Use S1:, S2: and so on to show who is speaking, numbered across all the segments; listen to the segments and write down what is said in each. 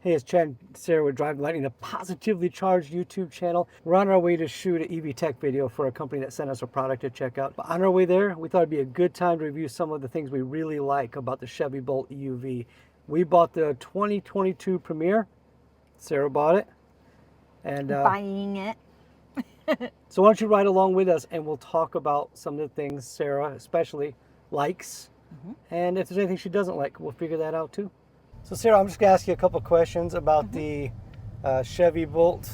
S1: Hey, it's Chad and Sarah with Drive Lightning, the positively charged YouTube channel. We're on our way to shoot an EV tech video for a company that sent us a product to check out. But on our way there, we thought it'd be a good time to review some of the things we really like about the Chevy Bolt EUV. We bought the 2022 Premier. Sarah bought it. And
S2: buying it.
S1: So why don't you ride along with us and we'll talk about some of the things Sarah especially likes. And if there's anything she doesn't like, we'll figure that out too. So Sarah, I'm just going to ask you a couple questions about the Chevy Bolt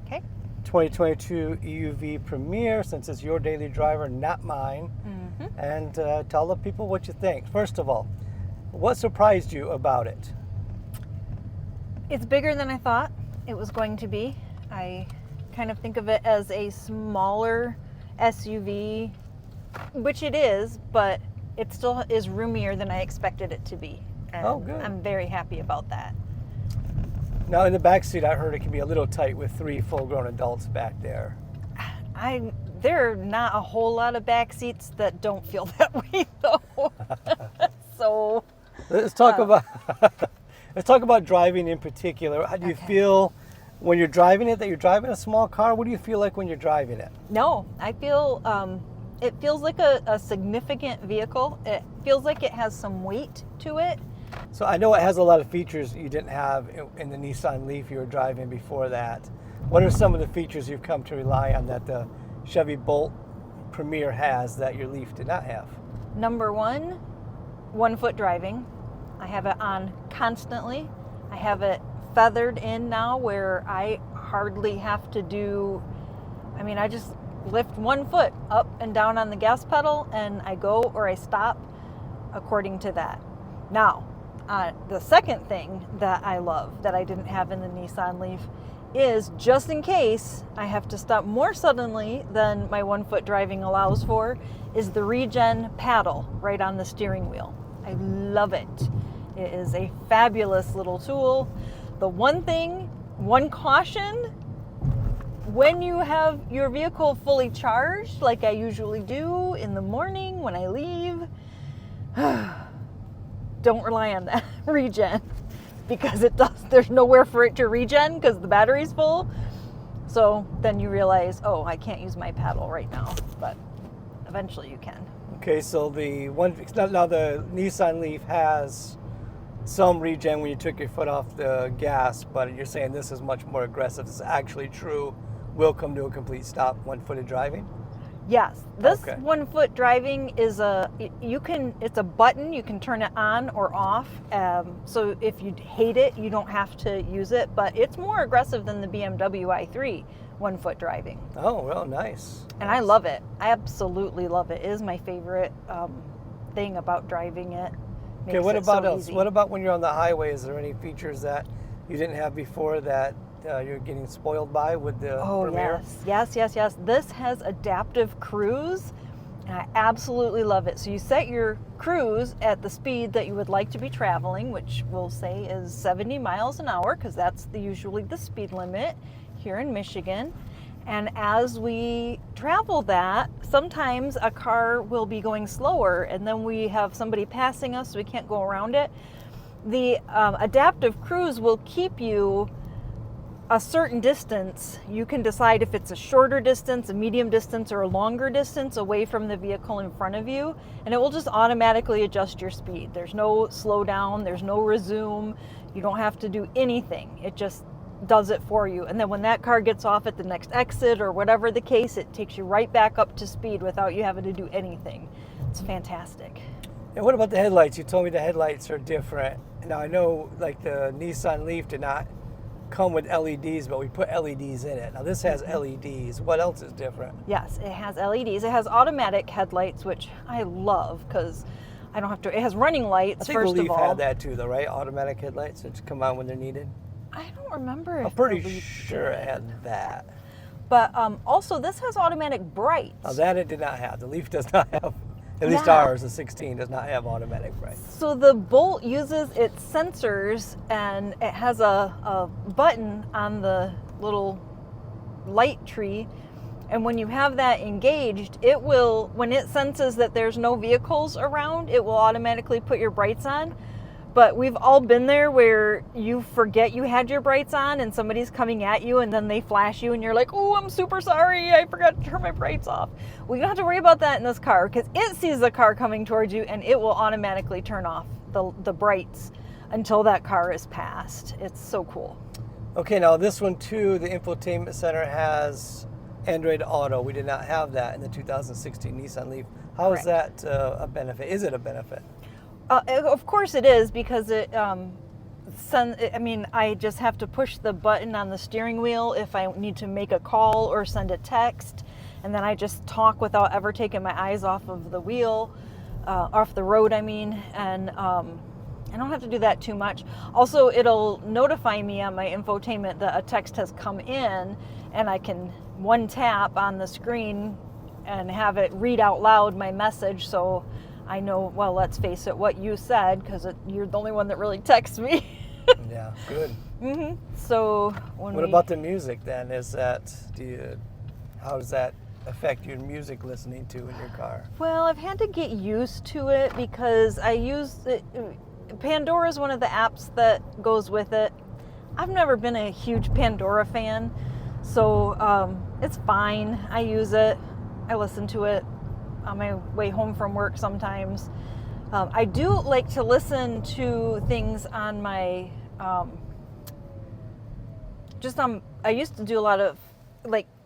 S1: 2022 EUV Premier, since it's your daily driver, not mine. And tell the people what you think. First of all, what surprised you about it?
S2: It's bigger than I thought it was going to be. I kind of think of it as a smaller SUV, which it is, but it still is roomier than I expected it to be. And
S1: oh, good.
S2: I'm very happy about that.
S1: Now in the back seat, I heard it can be a little tight with 3 full-grown adults back there.
S2: There are not a whole lot of back seats that don't feel that way, though. So
S1: let's talk about driving in particular. How do you feel when you're driving it? That you're driving a small car? What do you feel like when you're driving it?
S2: No, I feel it feels like a significant vehicle. It feels like it has some weight to it.
S1: So I know it has a lot of features you didn't have in the Nissan Leaf you were driving before that. What are some of the features you've come to rely on that the Chevy Bolt Premier has that your Leaf did not have?
S2: Number one, 1-foot driving. I have it on constantly. I have it feathered in now where I hardly have to do, I just lift 1 foot up and down on the gas pedal and I go or I stop according to that. Now, the second thing that I love that I didn't have in the Nissan Leaf is, just in case I have to stop more suddenly than my 1-foot driving allows for, is the Regen paddle right on the steering wheel. I love it. It is a fabulous little tool. The one caution, when you have your vehicle fully charged, like I usually do in the morning when I leave, don't rely on that regen, because there's nowhere for it to regen because the battery's full. So then you realize, oh, I can't use my paddle right now, but eventually you can.
S1: Okay, so now the Nissan Leaf has some regen when you took your foot off the gas, but you're saying this is much more aggressive. This is actually true. Will come to a complete stop 1-footed driving?
S2: Yes, this 1-foot driving is it's a button, you can turn it on or off. So if you hate it, you don't have to use it, but it's more aggressive than the BMW i3 1-foot driving.
S1: Oh, well, nice.
S2: And I love it. I absolutely love it. It is my favorite thing about driving it.
S1: Okay, what about else? What about when you're on the highway? Is there any features that you didn't have before that you're getting spoiled by with the Premier?
S2: Yes. This has adaptive cruise, and I absolutely love it. So you set your cruise at the speed that you would like to be traveling, which we'll say is 70 miles an hour, because that's usually the speed limit here in Michigan. And as we travel that, sometimes a car will be going slower and then we have somebody passing us so we can't go around it. The adaptive cruise will keep you a certain distance. You can decide if it's a shorter distance, a medium distance, or a longer distance away from the vehicle in front of you, and it will just automatically adjust your speed. There's no slow down, there's no resume, you don't have to do anything. It just does it for you. And then when that car gets off at the next exit or whatever the case, it takes you right back up to speed without you having to do anything. It's fantastic.
S1: And what about the headlights? You told me the headlights are different. Now I know like the Nissan Leaf did not come with LEDs, but we put LEDs in it. Now this has LEDs. What else is different?
S2: Yes, it has LEDs. It has automatic headlights, which I love because I don't have to. It has running lights, first of all.
S1: I think the Leaf had that too, though, right? Automatic headlights that come on when they're needed.
S2: I don't remember.
S1: I'm pretty sure it had that.
S2: But also, this has automatic brights.
S1: Now that it did not have. The Leaf does not have. At least ours, the 16, does not have automatic brights.
S2: So the Bolt uses its sensors, and it has a button on the little light tree. And when you have that engaged, it will, when it senses that there's no vehicles around, it will automatically put your brights on. But we've all been there where you forget you had your brights on and somebody's coming at you and then they flash you and you're like, oh, I'm super sorry, I forgot to turn my brights off. We don't have to worry about that in this car because it sees the car coming towards you and it will automatically turn off the brights until that car is passed. It's so cool.
S1: Okay, now this one too, the infotainment center has Android Auto. We did not have that in the 2016 Nissan Leaf. How is that a benefit? Is it a benefit?
S2: Of course it is, because I just have to push the button on the steering wheel if I need to make a call or send a text, and then I just talk without ever taking my eyes off of the wheel, off the road, and I don't have to do that too much. Also, it'll notify me on my infotainment that a text has come in, and I can one tap on the screen and have it read out loud my message, so I know, well, let's face it, what you said, because you're the only one that really texts me.
S1: Yeah, good.
S2: Mm-hmm. So
S1: what about the music then? How does that affect your music listening to in your car?
S2: Well, I've had to get used to it because I use it. Pandora is one of the apps that goes with it. I've never been a huge Pandora fan, so it's fine. I use it. I listen to it on my way home from work sometimes. I do like to listen to things on my, I used to do a lot of,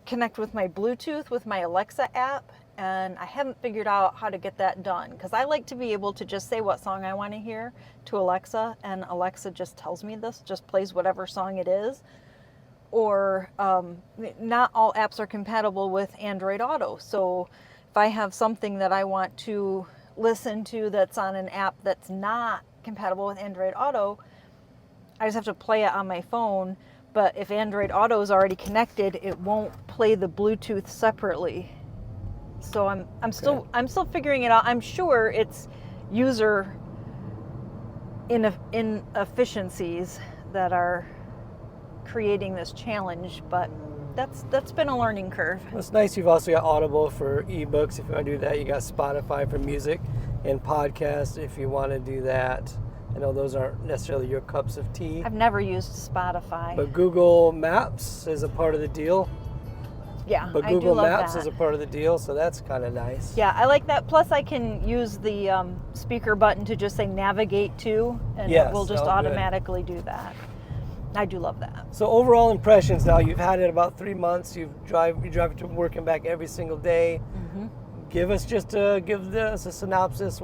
S2: connect with my Bluetooth with my Alexa app, and I haven't figured out how to get that done, because I like to be able to just say what song I want to hear to Alexa, and Alexa just tells me this, just plays whatever song it is. Or not all apps are compatible with Android Auto, so if I have something that I want to listen to that's on an app that's not compatible with Android Auto, I just have to play it on my phone. But if Android Auto is already connected, it won't play the Bluetooth separately. So I'm still figuring it out. I'm sure it's user inefficiencies that are creating this challenge, but that's been a learning curve.
S1: Well, it's nice you've also got Audible for ebooks if you want to do that. You got Spotify for music and podcasts if you want to do that. I know those aren't necessarily your cups of tea.
S2: I've never used Spotify.
S1: But Google Maps is a part of the deal.
S2: Yeah,
S1: but Google Maps is a part of the deal, so that's kind of nice.
S2: Yeah, I like that. Plus, I can use the speaker button to just say navigate to, and it will just automatically do that. I do love that.
S1: So overall impressions now, you've had it about 3 months. You drive to work and back every single day. Mm-hmm. Give us a synopsis.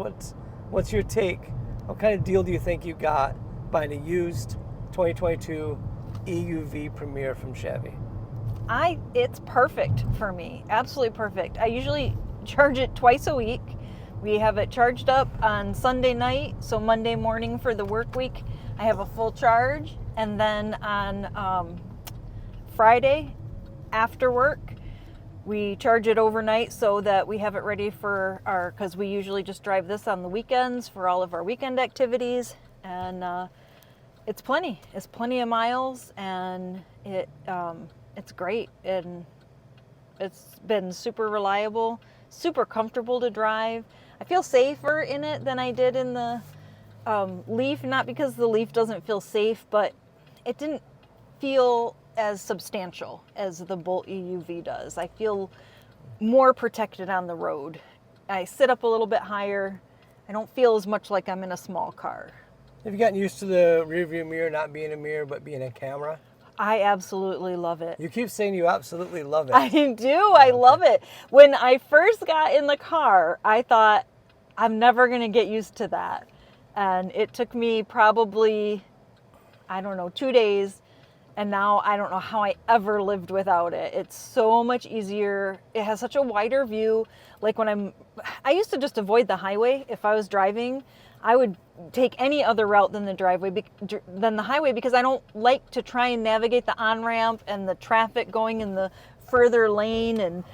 S1: What's your take? What kind of deal do you think you got buying a used 2022 EUV Premier from Chevy?
S2: It's perfect for me. Absolutely perfect. I usually charge it twice a week. We have it charged up on Sunday night, so Monday morning for the work week, I have a full charge. And then on Friday after work, we charge it overnight so that we have it ready for because we usually just drive this on the weekends for all of our weekend activities. And it's plenty of miles, and it's great. And it's been super reliable, super comfortable to drive. I feel safer in it than I did in the Leaf, not because the Leaf doesn't feel safe, but it didn't feel as substantial as the Bolt EUV does. I feel more protected on the road. I sit up a little bit higher. I don't feel as much like I'm in a small car.
S1: Have you gotten used to the rear view mirror not being a mirror but being a camera?
S2: I absolutely love it.
S1: You keep saying you absolutely love it.
S2: I do. I love it. When I first got in the car, I thought, I'm never going to get used to that. And it took me probably, 2 days. And now I don't know how I ever lived without it. It's so much easier. It has such a wider view. Like I used to just avoid the highway. If I was driving, I would take any other route than the highway, because I don't like to try and navigate the on-ramp and the traffic going in the further lane, and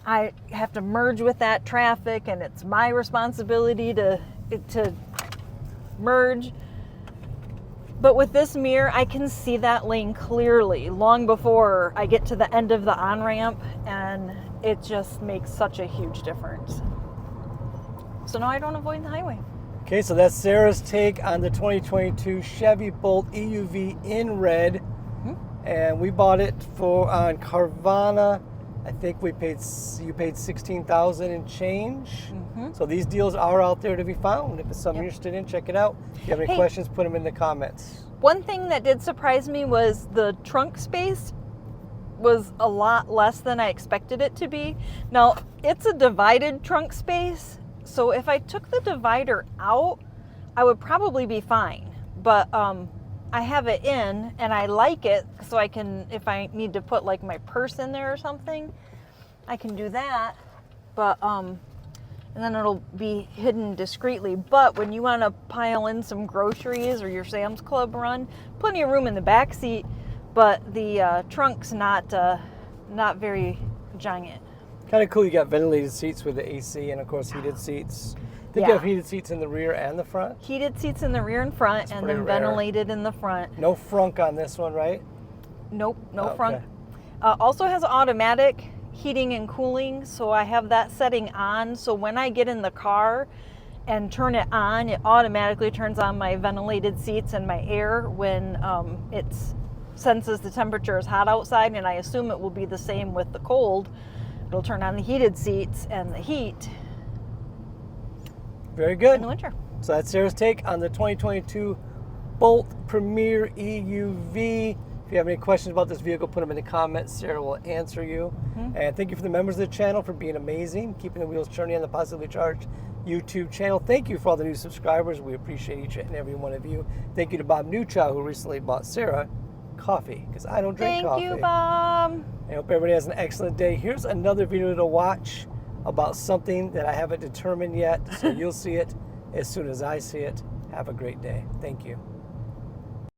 S2: I have to merge with that traffic, and it's my responsibility to merge. But with this mirror, I can see that lane clearly long before I get to the end of the on-ramp, and it just makes such a huge difference. So now I don't avoid the highway.
S1: Okay, so that's Sarah's take on the 2022 Chevy Bolt EUV in red. And we bought it on Carvana. I think you paid $16,000 and change. So these deals are out there to be found. If it's something you're interested in, check it out. If you have any questions, put them in the comments.
S2: One thing that did surprise me was the trunk space was a lot less than I expected it to be. Now, it's a divided trunk space, so if I took the divider out, I would probably be fine. But I have it in, and I like it, so I can, if I need to put like my purse in there or something, I can do that. But and then it'll be hidden discreetly. But when you want to pile in some groceries or your Sam's Club run, plenty of room in the back seat, but the trunk's not very giant.
S1: Kind of cool. You got ventilated seats with the AC, and of course heated seats. I think you have heated seats in the rear and the front.
S2: Heated seats in the rear and front, and then ventilated in the front.
S1: No frunk on this one, right?
S2: Nope, no frunk. Also has automatic heating and cooling, so I have that setting on, so when I get in the car and turn it on, it automatically turns on my ventilated seats and my air when it senses the temperature is hot outside, and I assume it will be the same with the cold. It'll turn on the heated seats and the heat.
S1: Very good.
S2: In the winter.
S1: So that's Sarah's take on the 2022 Bolt Premier EUV. If you have any questions about this vehicle, put them in the comments. Sarah will answer you. And thank you for the members of the channel for being amazing, keeping the wheels turning on the Positively Charged YouTube channel. Thank you for all the new subscribers. We appreciate each and every one of you. Thank you to Bob Newchow, who recently bought Sarah coffee, because I don't drink coffee.
S2: Thank you, Bob.
S1: I hope everybody has an excellent day. Here's another video to watch about something that I haven't determined yet, so you'll see it as soon as I see it. Have a great day. Thank you.